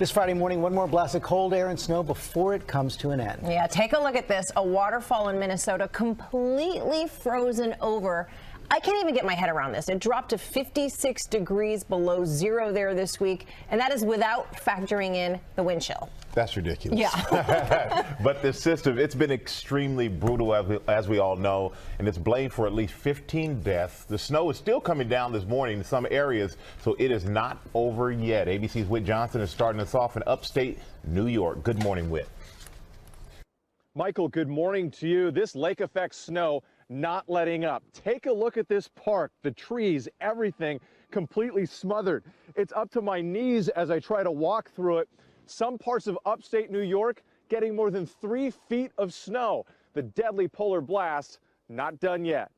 This Friday morning, one more blast of cold air and snow before it comes to an end. Yeah, take a look at this. A waterfall in Minnesota completely frozen over. I can't even get my head around this. It dropped to 56 degrees below zero there this week, and that is without factoring in the wind chill. That's ridiculous. Yeah. But this system, it's been extremely brutal, as we all know, and it's blamed for at least 15 deaths. The snow is still coming down this morning in some areas, so it is not over yet. ABC's Whit Johnson is starting us off in upstate New York. Good morning, Whit. Michael, good morning to you. This lake effect snow not letting up. Take a look at this park, the trees, everything completely smothered. It's up to my knees as I try to walk through it. Some parts of upstate New York getting more than 3 feet of snow. The deadly polar blast not done yet.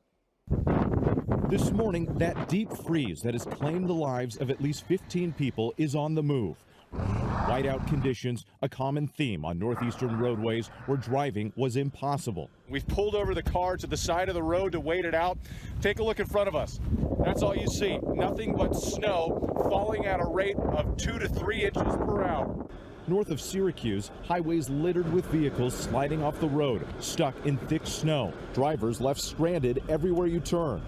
This morning, that deep freeze that has claimed the lives of at least 15 people is on the move. Whiteout conditions, a common theme on northeastern roadways where driving was impossible. We've pulled over the car to the side of the road to wait it out. Take a look in front of us. That's all you see. Nothing but snow falling at a rate of 2 to 3 inches per hour. North of Syracuse, highways littered with vehicles sliding off the road, stuck in thick snow. Drivers left stranded everywhere you turn.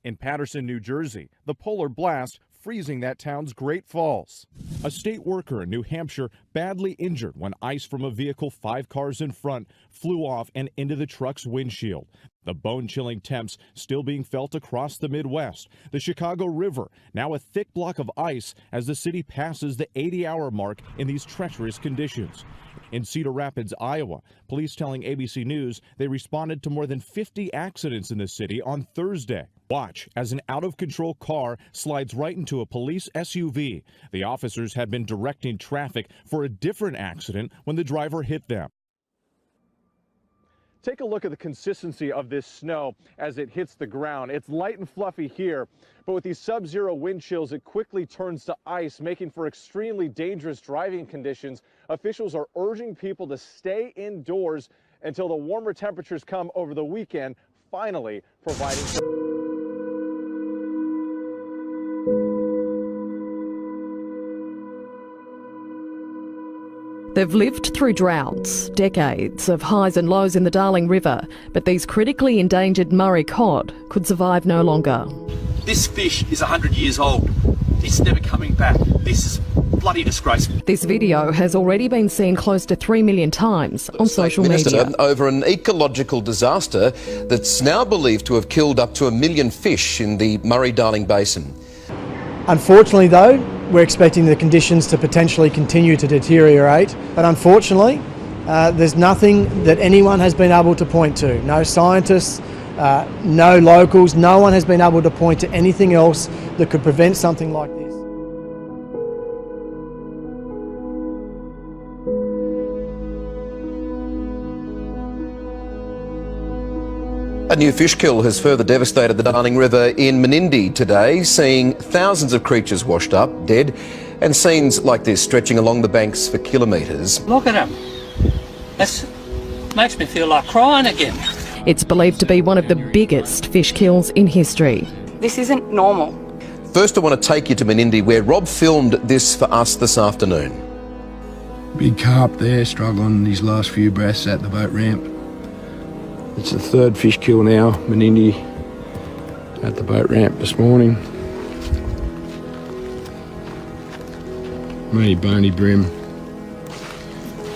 In Paterson, New Jersey, the polar blast freezing that town's Great Falls. A state worker in New Hampshire badly injured when ice from a vehicle 5 cars in front flew off and into the truck's windshield. The bone-chilling temps still being felt across the Midwest. The Chicago River, now a thick block of ice as the city passes the 80-hour mark in these treacherous conditions. In Cedar Rapids, Iowa, police telling ABC News they responded to more than 50 accidents in the city on Thursday. Watch as an out-of-control car slides right into a police SUV. The officers had been directing traffic for a different accident when the driver hit them. Take a look at the consistency of this snow as it hits the ground. It's light and fluffy here, but with these sub-zero wind chills, it quickly turns to ice, making for extremely dangerous driving conditions. Officials are urging people to stay indoors until the warmer temperatures come over the weekend, finally providing. They've lived through droughts, decades of highs and lows in the Darling River, but these critically endangered Murray cod could survive no longer. This fish is 100 years old. It's never coming back. This is bloody disgraceful. This video has already been seen close to 3 million times on social media. Over an ecological disaster that's now believed to have killed up to 1 million fish in the Murray-Darling Basin. Unfortunately, though, we're expecting the conditions to potentially continue to deteriorate, but unfortunately, there's nothing that anyone has been able to point to. No scientists, no locals, no one has been able to point to anything else that could prevent something like this. A new fish kill has further devastated the Darling River in Menindee today, seeing thousands of creatures washed up, dead, and scenes like this stretching along the banks for kilometres. Look at them. That makes me feel like crying again. It's believed to be one of the biggest fish kills in history. This isn't normal. First, I want to take you to Menindee, where Rob filmed this for us this afternoon. Big carp there, struggling his last few breaths at the boat ramp. It's the third fish kill now, Menindee, at the boat ramp this morning. Really bony brim.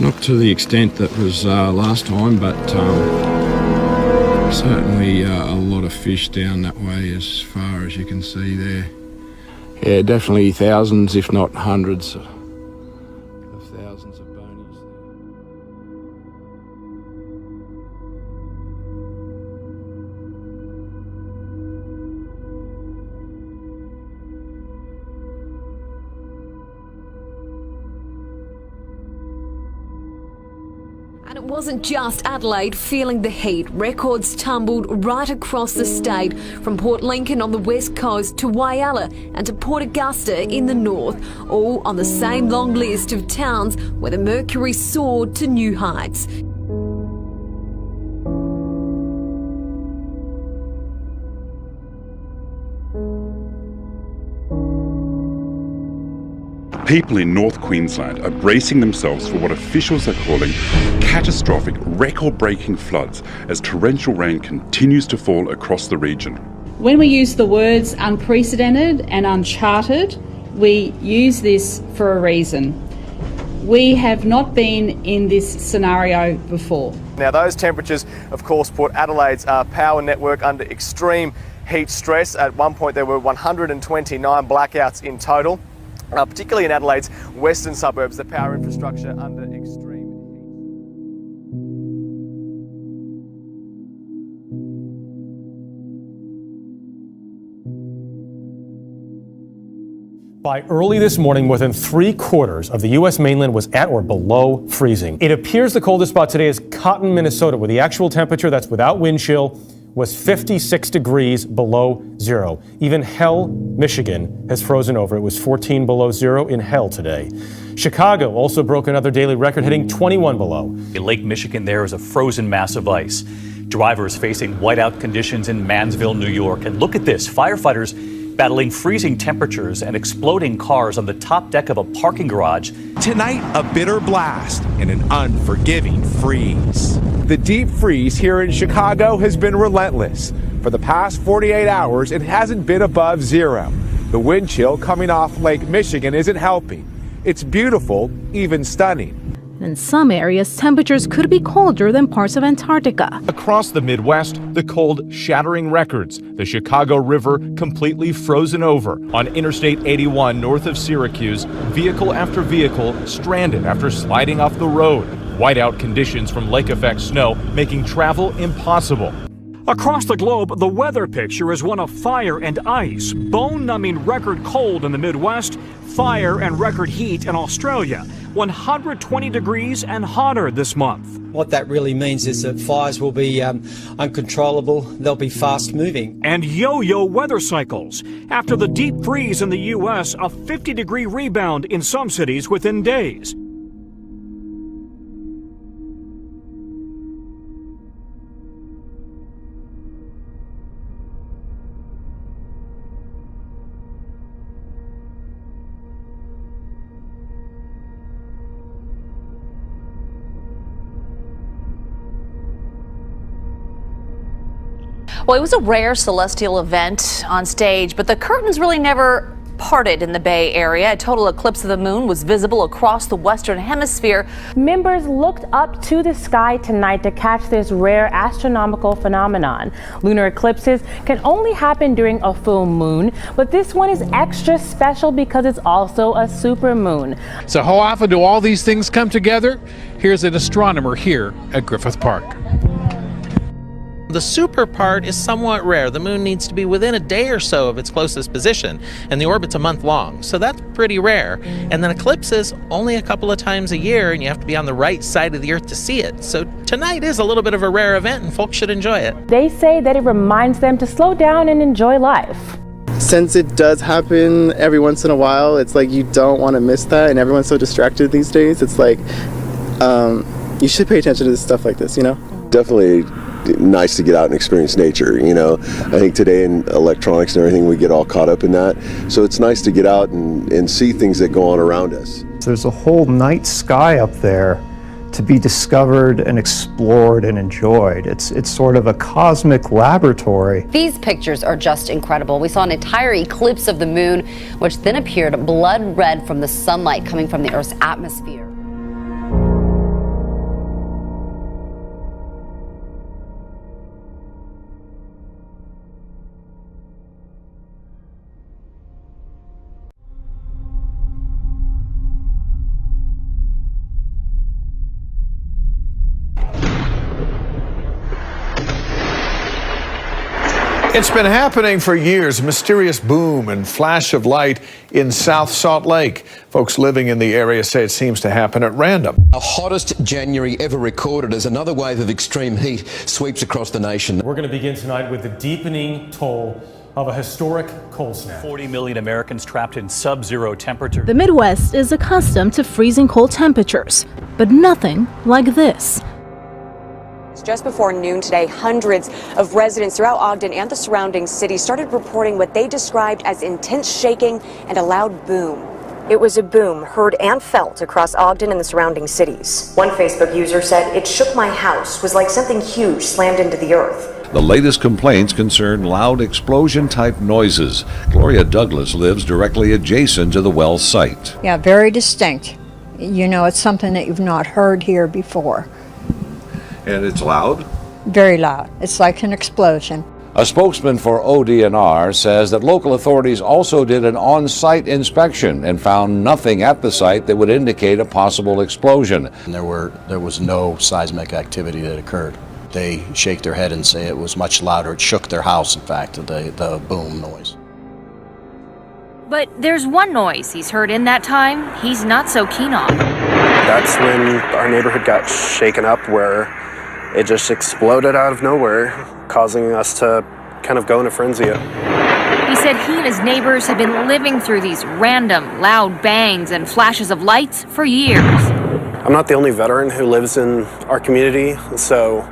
Not to the extent that was last time, but certainly a lot of fish down that way as far as you can see there. Yeah, definitely thousands, if not hundreds of thousands of bonies there. And it wasn't just Adelaide feeling the heat. Records tumbled right across the state, from Port Lincoln on the west coast to Whyalla and to Port Augusta in the north, all on the same long list of towns where the mercury soared to new heights. People in North Queensland are bracing themselves for what officials are calling catastrophic, record-breaking floods as torrential rain continues to fall across the region. When we use the words unprecedented and uncharted, we use this for a reason. We have not been in this scenario before. Now, those temperatures, of course, put Adelaide's power network under extreme heat stress. At one point, there were 129 blackouts in total. Particularly in Adelaide's western suburbs, the power infrastructure under extreme heat. By early this morning, more than 3/4 of the U.S. mainland was at or below freezing. It appears the coldest spot today is Cotton, Minnesota, where the actual temperature, that's without wind chill, was 56 degrees below zero. Even Hell, Michigan has frozen over. It was 14 below zero in Hell today. Chicago also broke another daily record, hitting 21 below. In Lake Michigan, there is a frozen mass of ice. Drivers facing whiteout conditions in Mansville, New York. And look at this, firefighters battling freezing temperatures and exploding cars on the top deck of a parking garage. Tonight, a bitter blast and an unforgiving freeze. The deep freeze here in Chicago has been relentless. For the past 48 hours, it hasn't been above zero. The wind chill coming off Lake Michigan isn't helping. It's beautiful, even stunning. In some areas, temperatures could be colder than parts of Antarctica. Across the Midwest, the cold shattering records. The Chicago River completely frozen over. On Interstate 81 north of Syracuse, vehicle after vehicle stranded after sliding off the road. Whiteout conditions from lake effect snow making travel impossible. Across the globe, the weather picture is one of fire and ice, bone-numbing record cold in the Midwest, fire and record heat in Australia, 120 degrees and hotter this month. What that really means is that fires will be uncontrollable, they'll be fast-moving. And yo-yo weather cycles. After the deep freeze in the U.S., a 50-degree rebound in some cities within days. Well, it was a rare celestial event on stage, but the curtains really never parted in the Bay Area. A total eclipse of the moon was visible across the Western Hemisphere. Members looked up to the sky tonight to catch this rare astronomical phenomenon. Lunar eclipses can only happen during a full moon, but this one is extra special because it's also a supermoon. So how often do all these things come together? Here's an astronomer here at Griffith Park. The super part is somewhat rare. The moon needs to be within a day or so of its closest position, and the orbit's a month long, so that's pretty rare. And then eclipses only a couple of times a year, and you have to be on the right side of the Earth to see it. So tonight is a little bit of a rare event, and folks should enjoy it. They say that it reminds them to slow down and enjoy life. Since it does happen every once in a while, it's like you don't want to miss that, and everyone's so distracted these days. It's like you should pay attention to stuff like this, you know? Definitely nice to get out and experience nature, you know. I think today in electronics and everything, we get all caught up in that. So it's nice to get out and see things that go on around us. There's a whole night sky up there to be discovered and explored and enjoyed. It's sort of a cosmic laboratory. These pictures are just incredible. We saw an entire eclipse of the moon, which then appeared blood red from the sunlight coming from the Earth's atmosphere. It's been happening for years, a mysterious boom and flash of light in South Salt Lake. Folks living in the area say it seems to happen at random. The hottest January ever recorded as another wave of extreme heat sweeps across the nation. We're going to begin tonight with the deepening toll of a historic cold snap. 40 million Americans trapped in sub-zero temperatures. The Midwest is accustomed to freezing cold temperatures, but nothing like this. Just before noon today, hundreds of residents throughout Ogden and the surrounding cities started reporting what they described as intense shaking and a loud boom. It was a boom heard and felt across Ogden and the surrounding cities. One Facebook user said, "It shook my house, was like something huge slammed into the earth." The latest complaints concern loud explosion-type noises. Gloria Douglas lives directly adjacent to the well site. Yeah, very distinct. You know, it's something that you've not heard here before. And it's loud? Very loud. It's like an explosion. A spokesman for ODNR says that local authorities also did an on-site inspection and found nothing at the site that would indicate a possible explosion. There was no seismic activity that occurred. They shake their head and say it was much louder. It shook their house, in fact, the boom noise. But there's one noise he's heard in that time he's not so keen on. That's when our neighborhood got shaken up, where it just exploded out of nowhere, causing us to kind of go in a frenzy. He said he and his neighbors have been living through these random, loud bangs and flashes of lights for years. I'm not the only veteran who lives in our community, so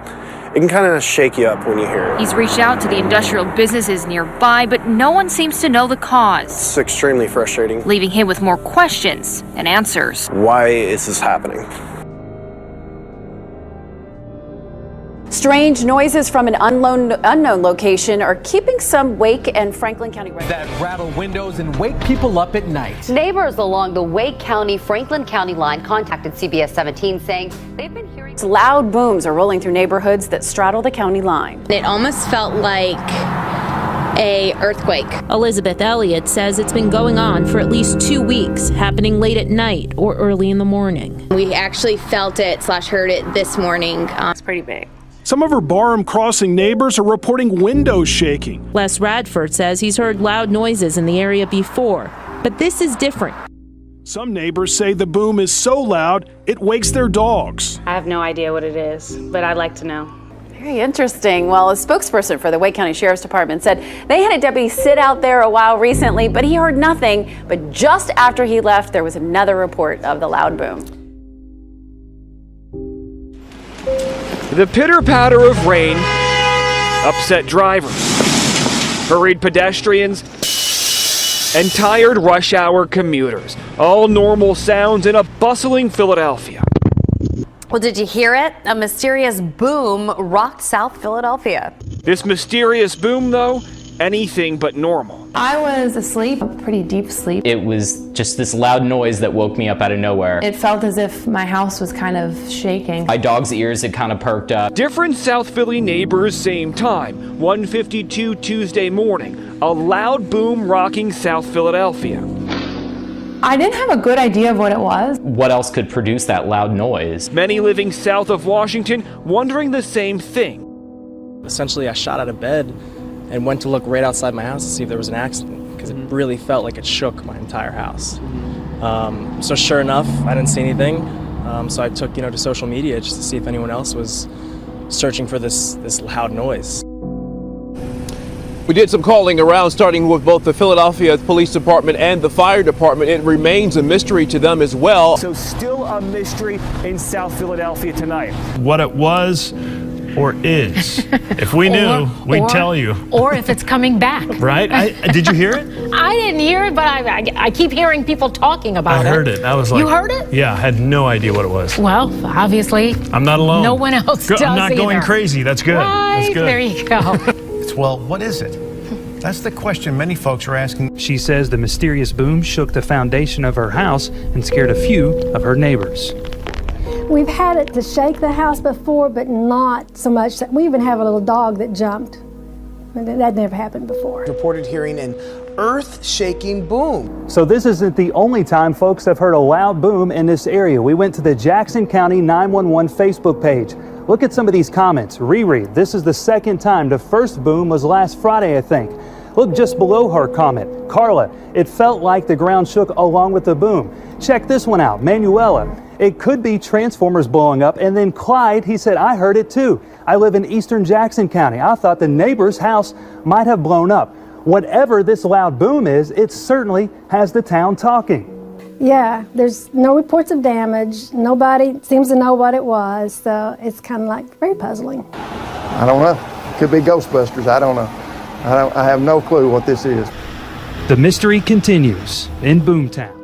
it can kind of shake you up when you hear it. He's reached out to the industrial businesses nearby, but no one seems to know the cause. It's extremely frustrating, leaving him with more questions than answers. Why is this happening? Strange noises from an unknown location are keeping some Wake and Franklin County that rattle windows and wake people up at night. Neighbors along the Wake County, Franklin County line contacted CBS 17 saying they've been hearing loud booms are rolling through neighborhoods that straddle the county line. It almost felt like a earthquake. Elizabeth Elliott says it's been going on for at least 2 weeks, happening late at night or early in the morning. We actually felt it / heard it this morning. It's pretty big. Some of her Barham Crossing neighbors are reporting windows shaking. Les Radford says he's heard loud noises in the area before, but this is different. Some neighbors say the boom is so loud, it wakes their dogs. I have no idea what it is, but I'd like to know. Very interesting. Well, a spokesperson for the Wake County Sheriff's Department said they had a deputy sit out there a while recently, but he heard nothing. But just after he left, there was another report of the loud boom. The pitter-patter of rain upset drivers, hurried pedestrians, and tired rush hour commuters. All normal sounds in a bustling Philadelphia. Well, did you hear it? A mysterious boom rocked South Philadelphia. This mysterious boom, though, anything but normal. I was asleep, a pretty deep sleep. It was just this loud noise that woke me up out of nowhere. It felt as if my house was kind of shaking. My dog's ears had kind of perked up. Different South Philly neighbors, same time. 1:52 Tuesday morning. A loud boom rocking South Philadelphia. I didn't have a good idea of what it was. What else could produce that loud noise? Many living south of Washington wondering the same thing. Essentially, I shot out of bed and went to look right outside my house to see if there was an accident, because it really felt like it shook my entire house. So sure enough, I didn't see anything. So I took to social media just to see if anyone else was searching for this loud noise. We did some calling around, starting with both the Philadelphia Police Department and the Fire Department. It remains a mystery to them as well. So still a mystery in South Philadelphia tonight. What it was or is. If we knew, we'd tell you. Or if it's coming back. Right? Did you hear it? I didn't hear it, but I keep hearing people talking about it. I heard it. I was like, you heard it? Yeah, I had no idea what it was. Well, obviously. I'm not alone. No one else does I'm not going either. crazy. That's good. Right, That's good. There you go. Well, what is it? That's the question many folks are asking. She says the mysterious boom shook the foundation of her house and scared a few of her neighbors. We've had it to shake the house before, but not so much. We even have a little dog that jumped. That never happened before. Reported hearing an earth-shaking boom. So this isn't the only time folks have heard a loud boom in this area. We went to the Jackson County 911 Facebook page. Look at some of these comments. Reread. This is the second time. The first boom was last Friday, I think. Look just below her comment. Carla, it felt like the ground shook along with the boom. Check this one out. Manuela, it could be transformers blowing up. And then Clyde, he said, I heard it too. I live in eastern Jackson County. I thought the neighbor's house might have blown up. Whatever this loud boom is, it certainly has the town talking. Yeah, there's no reports of damage. Nobody seems to know what it was. So it's kind of like very puzzling. I don't know. Could be Ghostbusters. I don't know. I have no clue what this is. The mystery continues in Boomtown.